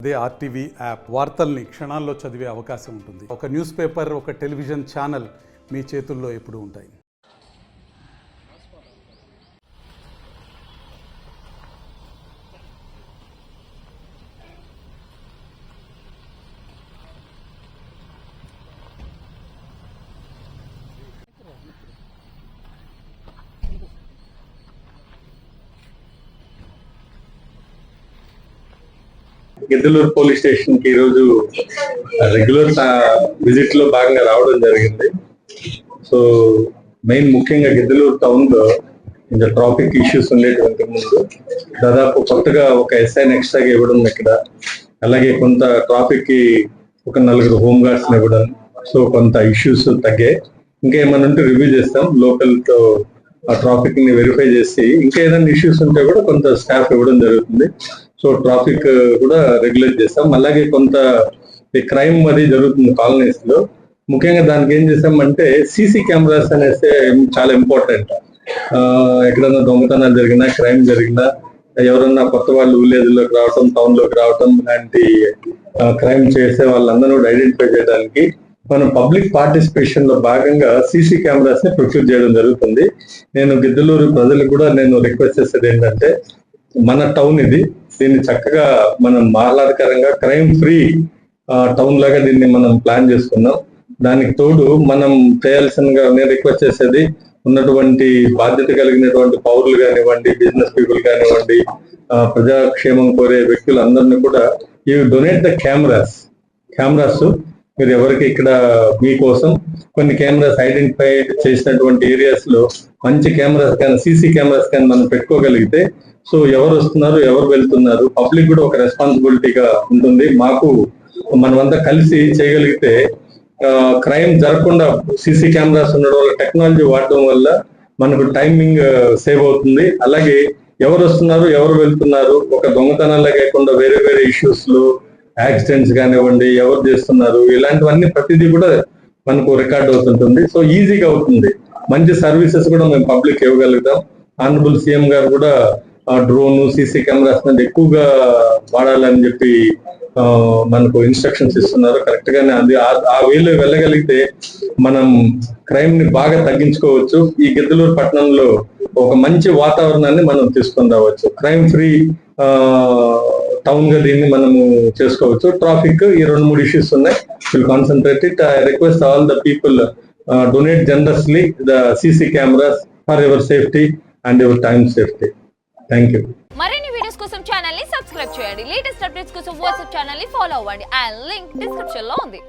అదే RTV app వార్తల్ని క్షణాల్లో చదివే అవకాశం ఉంటుంది. ఒక న్యూస్ పేపర్, ఒక టెలివిజన్ ఛానల్ మీ చేతుల్లో ఎప్పుడూ ఉంటాయి. గిద్దలూరు పోలీస్ స్టేషన్ కి ఈరోజు రెగ్యులర్ విజిట్ లో భాగంగా రావడం జరిగింది. సో మెయిన్ ముఖ్యంగా గిద్దలూరు టౌన్ లో కొంచెం ట్రాఫిక్ ఇష్యూస్ ఉండేటువంటి ముందు దాదాపు కొత్తగా ఒక ఎస్ఐని ఎక్స్ట్రాగా ఇవ్వడం ఇక్కడ, అలాగే కొంత ట్రాఫిక్ కి ఒక 4 హోమ్ గార్డ్స్ ఇవ్వడం. సో కొంత ఇష్యూస్ తగ్గాయి. ఇంకా ఏమైనా ఉంటే రివ్యూ చేస్తాం, లోకల్ తో ఆ ట్రాఫిక్ ని వెరిఫై చేసి ఇంకా ఏదైనా ఇష్యూస్ ఉంటే కూడా కొంత స్టాఫ్ ఇవ్వడం జరుగుతుంది. సో ట్రాఫిక్ కూడా రెగ్యులేట్ చేస్తాం. అలాగే కొంత క్రైమ్ అది జరుగుతుంది కాలనీస్ లో. ముఖ్యంగా దానికి ఏం చేసామంటే సీసీ కెమెరాస్ అనేసి చాలా ఇంపార్టెంట్. ఎక్కడన్నా దొంగతనాలు జరిగినా, క్రైమ్ జరిగినా, ఎవరన్నా కొత్త వాళ్ళు విలేజ్ లోకి రావటం, టౌన్ లోకి రావటం లాంటి క్రైమ్ చేసే వాళ్ళందరూ కూడా ఐడెంటిఫై చేయడానికి మనం పబ్లిక్ పార్టిసిపేషన్ లో భాగంగా సీసీ కెమెరాస్ ని ప్రొక్యూర్ చేయడం జరుగుతుంది. నేను గిద్దలూరు ప్రజలకు కూడా నేను రిక్వెస్ట్ చేసేది ఏంటంటే, మన టౌన్ ఇది, దీన్ని చక్కగా మనం ఆహ్లాదకరంగా క్రైమ్ ఫ్రీ టౌన్ లాగా దీన్ని మనం ప్లాన్ చేసుకున్నాం. దానికి తోడు మనం చేయాల్సినగా నేను రిక్వెస్ట్ చేసేది, ఉన్నటువంటి బాధ్యత కలిగినటువంటి పౌరులు కానివ్వండి, బిజినెస్ పీపుల్ కానివ్వండి, ప్రజాక్షేమం కోరే వ్యక్తులందరినీ కూడా యూ డొనేట్ ద కెమెరాస్. మీరు ఎవరికి ఇక్కడ మీకోసం కొన్ని కెమెరాస్ ఐడెంటిఫై చేసినటువంటి ఏరియాస్ లో మంచి కెమెరాస్ కానీ, సీసీ కెమెరాస్ కానీ మనం పెట్టుకోగలిగితే, సో ఎవరు వస్తున్నారు, ఎవరు వెళ్తున్నారు, పబ్లిక్ కూడా ఒక రెస్పాన్సిబిలిటీగా ఉంటుంది. మాకు మనమంతా కలిసి చేయగలిగితే క్రైమ్ జరగకుండా సీసీ కెమెరాస్ ఉండడం వల్ల, టెక్నాలజీ వాడడం వల్ల మనకు టైమింగ్ సేవ్ అవుతుంది. అలాగే ఎవరు వస్తున్నారు, ఎవరు వెళ్తున్నారు, ఒక దొంగతనాలే కాకుండా వేరే వేరే ఇష్యూస్ లో యాక్సిడెంట్స్ కానివ్వండి, ఎవరు చేస్తున్నారు, ఇలాంటివన్నీ ప్రతిదీ కూడా మనకు రికార్డ్ అవుతుంటుంది. సో ఈజీగా అవుతుంది. మంచి సర్వీసెస్ కూడా మేము పబ్లిక్ ఇవ్వగలుగుతాం. ఆనరబుల్ సీఎం గారు కూడా డ్రోన్, సీసీ కెమెరాస్ అనేది ఎక్కువగా వాడాలని చెప్పి మనకు ఇన్స్ట్రక్షన్స్ ఇస్తున్నారు. కరెక్ట్ గానే అది ఆ వేలో వెళ్ళగలిగితే మనం క్రైమ్ ని బాగా తగ్గించుకోవచ్చు. ఈ గిద్దలూరు పట్టణంలో ఒక మంచి వాతావరణాన్ని మనం తీసుకొని రావచ్చు. క్రైమ్ ఫ్రీ టౌన్ గా దీన్ని మనము చేసుకోవచ్చు. ట్రాఫిక్ ఈ 2-3 ఇష్యూస్ ఉన్నాయి. Will concentrate it. I request all the people donate generously the CC cameras for your safety and your time safety. Thank you. మరిన్ని వీడియోస్ కోసం ఛానల్ ని సబ్స్క్రైబ్ చేయండి. లేటెస్ట్ అప్డేట్స్ కోసం వాట్సాప్ ఛానల్ ని follow అవ్వండి. ఆ link description లో ఉంది.